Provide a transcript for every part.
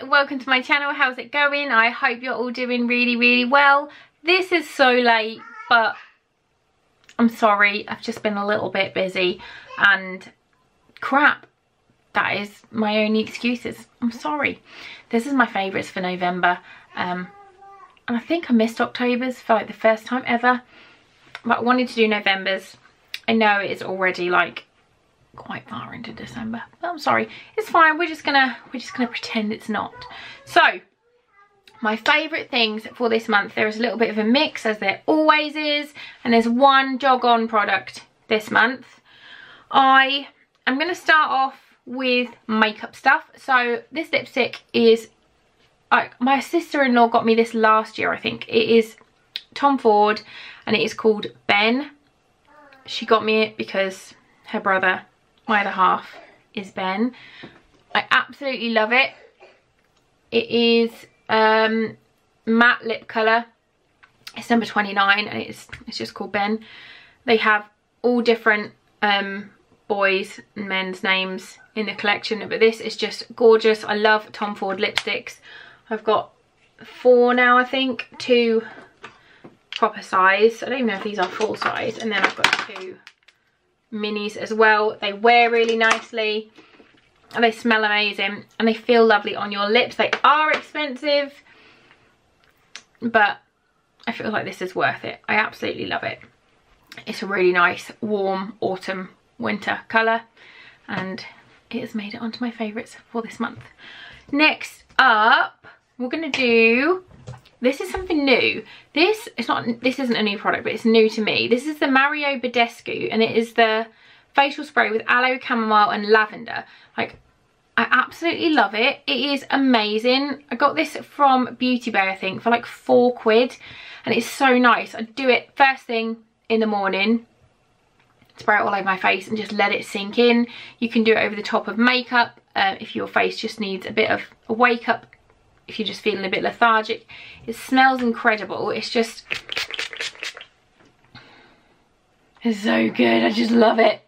welcome to my channel. How's it going? I hope you're all doing really well. This is so late, but I'm sorry, I've just been a little bit busy and crap. That is my only excuses. I'm sorry. This is my favourites for November, and I think I missed October's for like the first time ever, but I wanted to do November's. I know it is already like quite far into December, but I'm sorry, it's fine. We're just gonna pretend it's not. So my favourite things for this month, there is a little bit of a mix, as there always is, and there's one jog on product this month. I am going to start off with makeup stuff. So this lipstick is, my sister-in-law got me this last year, I think. It is Tom Ford and it is called Ben. She got me it because her brother, my other half, is Ben. I absolutely love it. It is matte lip colour. It's number 29 and it's just called Ben. They have all different boys and men's names in the collection, but this is just gorgeous. I love Tom Ford lipsticks. I've got 4 now, I think. 2 proper size. I don't even know if these are full size, and then I've got 2 minis as well. They wear really nicely and they smell amazing and they feel lovely on your lips. They are expensive, but I feel like this is worth it. I absolutely love it. It's a really nice warm autumn winter colour and it has made it onto my favourites for this month. Next up, we're going to do, this is something new. This isn't a new product, but it's new to me. This is the Mario Badescu and it is the facial spray with aloe, chamomile and lavender. Like, I absolutely love it. It is amazing. I got this from Beauty Bay, I think, for like £4 and it's so nice. I do it first thing in the morning, spray it all over my face and just let it sink in. You can do it over the top of makeup if your face just needs a bit of a wake up, if you're just feeling a bit lethargic. It smells incredible. It's so good. I just love it.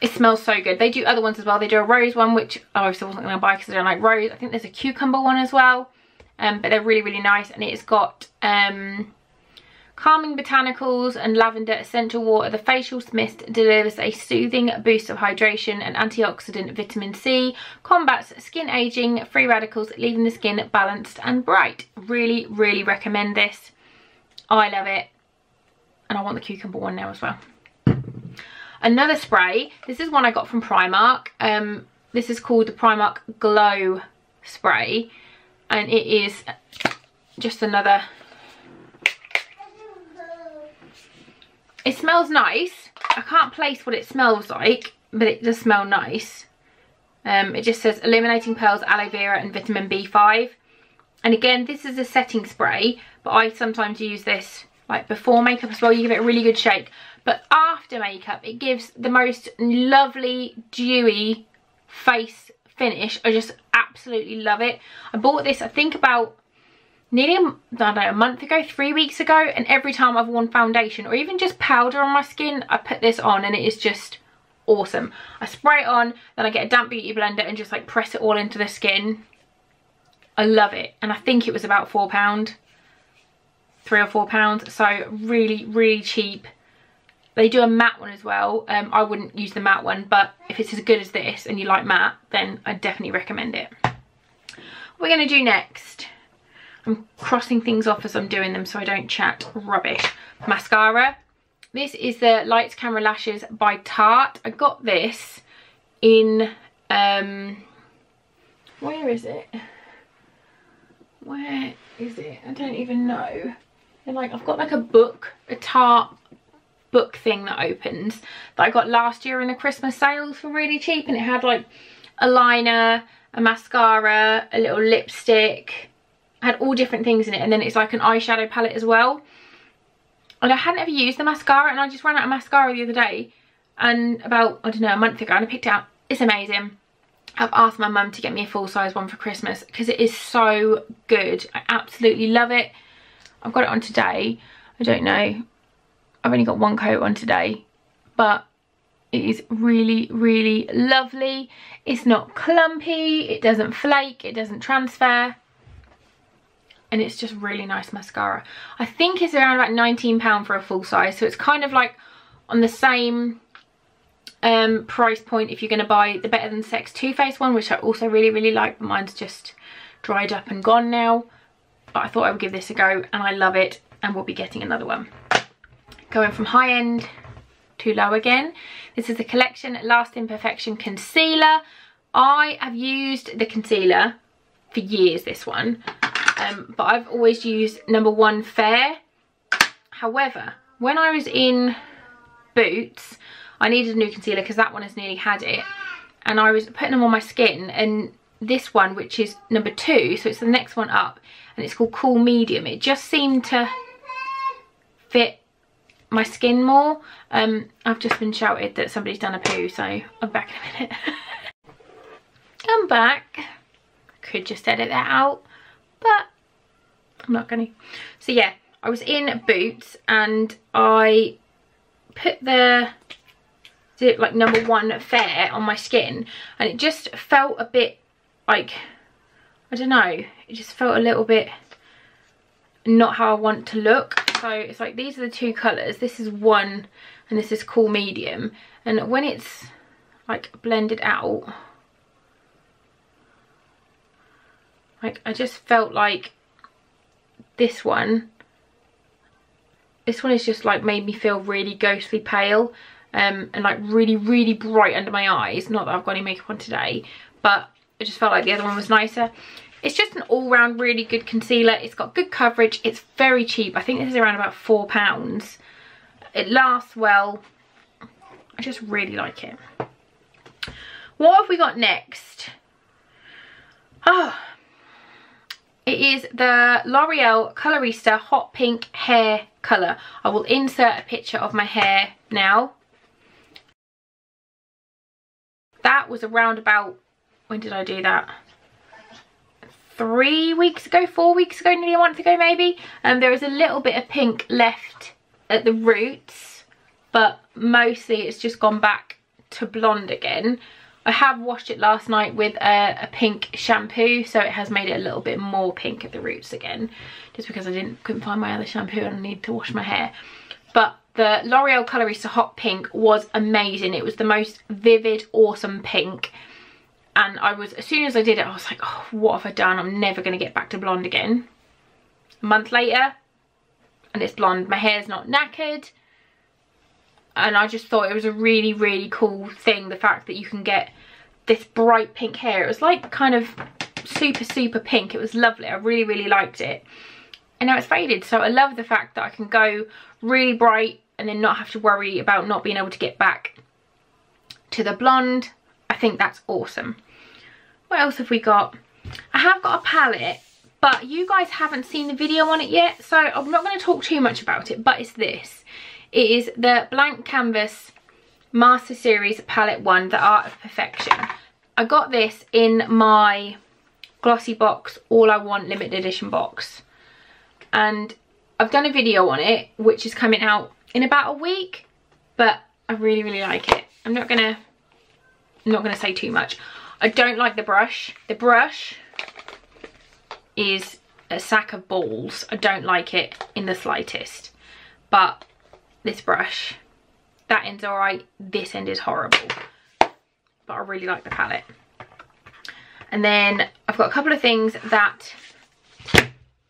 It smells so good. They do other ones as well. They do a rose one, which I obviously wasn't going to buy because I don't like rose. I think there's a cucumber one as well, but they're really nice, and it's got calming botanicals and lavender essential water. The facial mist delivers a soothing boost of hydration and antioxidant vitamin C, combats skin aging, free radicals, leaving the skin balanced and bright. Really recommend this. I love it, and I want the cucumber one now as well. Another spray, this is one I got from Primark. This is called the Primark Glow Spray, and it is just another, it smells nice. I can't place what it smells like, but it does smell nice. It just says eliminating pearls, aloe vera and vitamin B5. And again, this is a setting spray, but I sometimes use this like before makeup as well. You give it a really good shake, but after makeup it gives the most lovely dewy face finish. I just absolutely love it. I bought this I think about nearly a month ago, 3 weeks ago, and every time I've worn foundation or even just powder on my skin, I put this on and it is just awesome. I spray it on, then I get a damp beauty blender and just like press it all into the skin. I love it, and I think it was about £4, £3 or £4, so really cheap. They do a matte one as well. I wouldn't use the matte one, but if it's as good as this and you like matte, then I definitely recommend it. What we're going to do next, I'm crossing things off as I'm doing them so I don't chat rubbish. Mascara. This is the Lights Camera Lashes by Tarte. I got this in, where is it? Where is it? I don't even know. And like, I've got like a book, a Tarte book thing that opens that I got last year in the Christmas sales for really cheap, and it had like a liner, a mascara, a little lipstick. I had all different things in it, and then it's like an eyeshadow palette as well. And I hadn't ever used the mascara, and I just ran out of mascara the other day, and about, I don't know, a month ago, and I picked it up. It's amazing. I've asked my mum to get me a full-size one for Christmas because it is so good. I absolutely love it. I've got it on today. I don't know, I've only got one coat on today, but It is really, really lovely. It's not clumpy, it doesn't flake, it doesn't transfer. And it's just really nice mascara. I think it's around about £19 for a full size. So it's kind of like on the same price point if you're going to buy the Better Than Sex Too Faced one, which I also really, really like. But mine's just dried up and gone now. But I thought I would give this a go and I love it. And we'll be getting another one. Going from high end to low again. This is the Collection Lasting Perfection Concealer. I have used the concealer for years, this one. But I've always used number 1 Fair. However, when I was in Boots, I needed a new concealer because that one has nearly had it. And I was putting them on my skin, and this one, which is number 2, so it's the next one up, and it's called Cool Medium. It just seemed to fit my skin more. I've just been shouted that somebody's done a poo, so I'm back in a minute. I'm back. Could just edit that out, but I'm not gonna. So yeah, I was in Boots and I put the like number 1 Fair on my skin, and it just felt a bit like, I don't know, it just felt a little bit not how I want to look. So it's like, these are the 2 colours. This is 1 and this is Cool Medium. And when it's like blended out, like I just felt like this one is just like made me feel really ghostly pale, and like really, really bright under my eyes. Not that I've got any makeup on today, but I just felt like the other one was nicer. It's just an all-round really good concealer. It's got good coverage. It's very cheap. I think this is around about £4. It lasts well. I just really like it. What have we got next? Oh, it is the L'Oreal Colorista Hot Pink Hair Colour. I will insert a picture of my hair now. That was around about, when did I do that? 3 weeks ago, 4 weeks ago, nearly a month ago maybe. There is a little bit of pink left at the roots, but mostly it's just gone back to blonde again. I have washed it last night with a pink shampoo, so it has made it a little bit more pink at the roots again, just because I couldn't find my other shampoo and I need to wash my hair. But the L'Oreal Colorista Hot Pink was amazing. It was the most vivid, awesome pink. And as soon as I did it, I was like, oh, what have I done? I'm never going to get back to blonde again. A month later, and it's blonde. My hair's not knackered. And I just thought it was a really, really cool thing, the fact that you can get this bright pink hair. It was like kind of super, super pink. It was lovely. I really, really liked it. And now it's faded. So I love the fact that I can go really bright and then not have to worry about not being able to get back to the blonde. I think that's awesome. What else have we got? I have got a palette, but you guys haven't seen the video on it yet, so I'm not going to talk too much about it, but it's this. It is the Blank Canvas Master Series Palette 1, The Art of Perfection. I got this in my Glossy Box All I Want limited edition box, and I've done a video on it, which is coming out in about a week, but I really, really like it. I'm not gonna say too much. I don't like the brush. The brush is a sack of balls. I don't like it in the slightest. But this brush, that end's alright, this end is horrible. But I really like the palette. And then I've got a couple of things that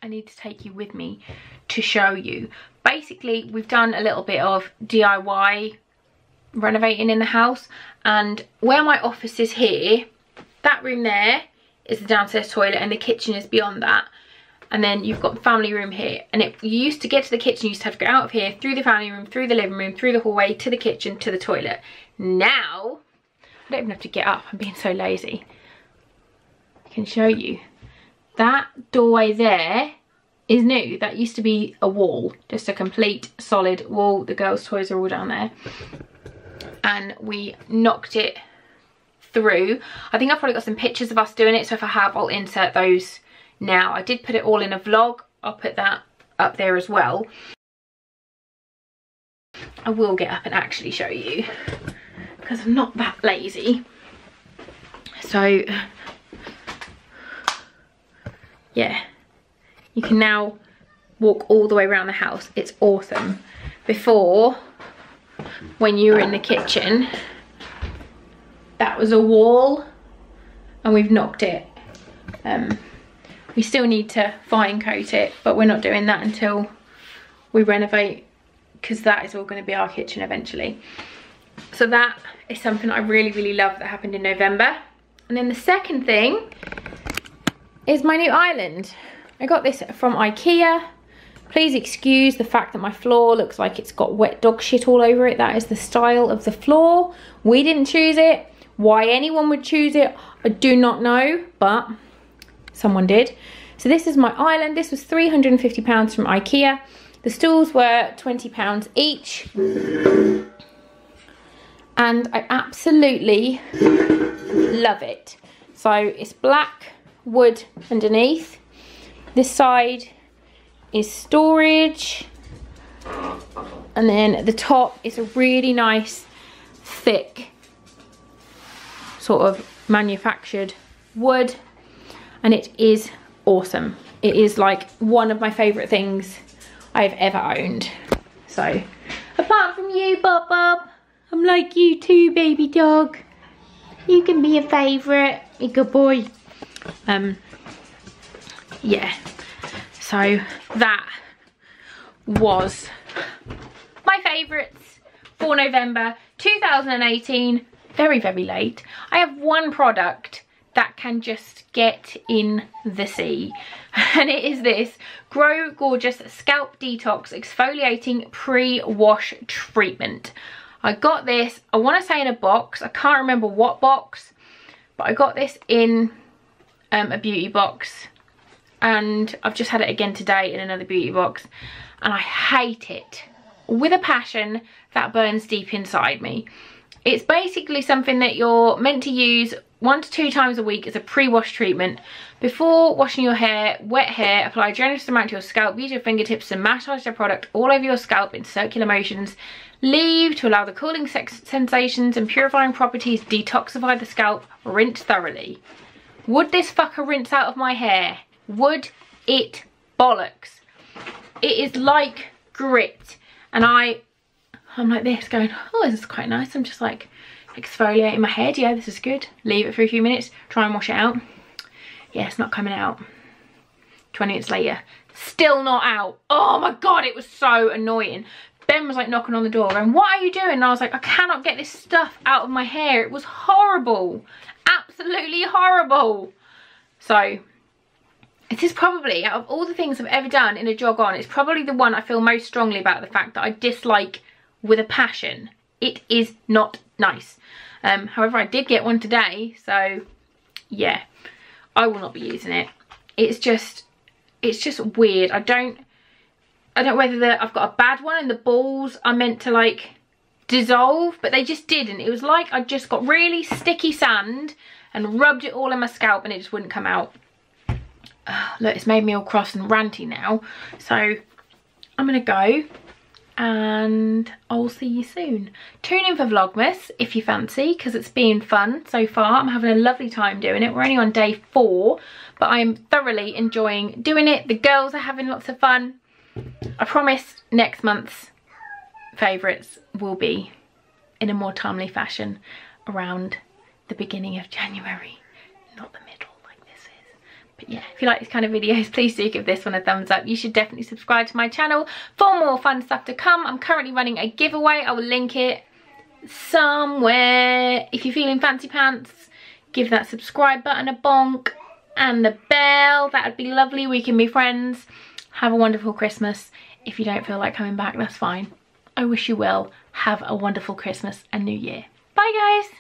I need to take you with me to show you. Basically, we've done a little bit of DIY renovating in the house, and where my office is here, that room there is the downstairs toilet and the kitchen is beyond that, and then you've got the family room here, and you used to get to the kitchen, you used to have to go out of here through the family room, through the living room, through the hallway, to the kitchen, to the toilet. Now I don't even have to get up. I'm being so lazy. I can show you. That doorway there is new. That used to be a wall, just a complete solid wall. The girls' toys are all down there, and we knocked it through. I think I've probably got some pictures of us doing it, so if I have, I'll insert those now. I did put it all in a vlog. I'll put that up there as well. I will get up and actually show you. because I'm not that lazy. So yeah, you can now walk all the way around the house. It's awesome. Before, when you were in the kitchen, that was a wall and we've knocked it. We still need to fine coat it, but we're not doing that until we renovate, because that is all going to be our kitchen eventually. So that is something I really, really love that happened in November. And then the second thing is my new island. I got this from IKEA. Please excuse the fact that my floor looks like it's got wet dog shit all over it. That is the style of the floor. We didn't choose it. Why anyone would choose it, I do not know, but someone did. So this is my island. This was £350 from IKEA. The stools were £20 each. And I absolutely love it. So it's black wood underneath. This side is storage. And then at the top is a really nice, thick, sort of manufactured wood. And it is awesome. It is like one of my favourite things I've ever owned. So, apart from you, Bob Bob, I'm like you too, baby dog. You can be a favourite. A good boy. Yeah. So, that was my favourites for November 2018. Very, very late. I have one product that can just get in the sea, and it is this Grow Gorgeous Scalp Detox Exfoliating Pre-Wash Treatment. I got this, I want to say in a box, I can't remember what box, but I got this in a beauty box, and I've just had it again today in another beauty box, and I hate it with a passion that burns deep inside me. It's basically something that you're meant to use 1 to 2 times a week as a pre-wash treatment. Before washing your hair, wet hair, apply a generous amount to your scalp, use your fingertips and massage the product all over your scalp in circular motions. Leave to allow the cooling sensations and purifying properties detoxify the scalp. Rinse thoroughly. Would this fucker rinse out of my hair? Would it bollocks? It is like grit, and I'm like this going, oh, this is quite nice. I'm just like exfoliating my head. Yeah, this is good. Leave it for a few minutes, try and wash it out. Yeah, it's not coming out. 20 minutes later, still not out. Oh my God, it was so annoying. Ben was like knocking on the door and what are you doing? And I was like, I cannot get this stuff out of my hair. It was horrible. Absolutely horrible. So this is probably, out of all the things I've ever done in a jog on, it's probably the one I feel most strongly about, the fact that I dislike with a passion. It is not nice. However, I did get one today, so yeah, I will not be using it. It's just weird. I don't know whether I've got a bad one and the balls are meant to like dissolve, but they just didn't. It was like I just got really sticky sand and rubbed it all in my scalp and it just wouldn't come out. Look, it's made me all cross and ranty now, so I'm gonna go and I'll see you soon. Tune in for Vlogmas if you fancy, because it's been fun so far. I'm having a lovely time doing it. We're only on day 4, but I'm thoroughly enjoying doing it. The girls are having lots of fun. I promise next month's favourites will be in a more timely fashion around the beginning of January, not the middle. But yeah, if you like these kind of videos, please do give this one a thumbs up. You should definitely subscribe to my channel for more fun stuff to come. I'm currently running a giveaway. I will link it somewhere. If you're feeling fancy pants, give that subscribe button a bonk and the bell. That would be lovely. We can be friends. Have a wonderful Christmas. If you don't feel like coming back, that's fine. I wish you well. Have a wonderful Christmas and New Year. Bye guys.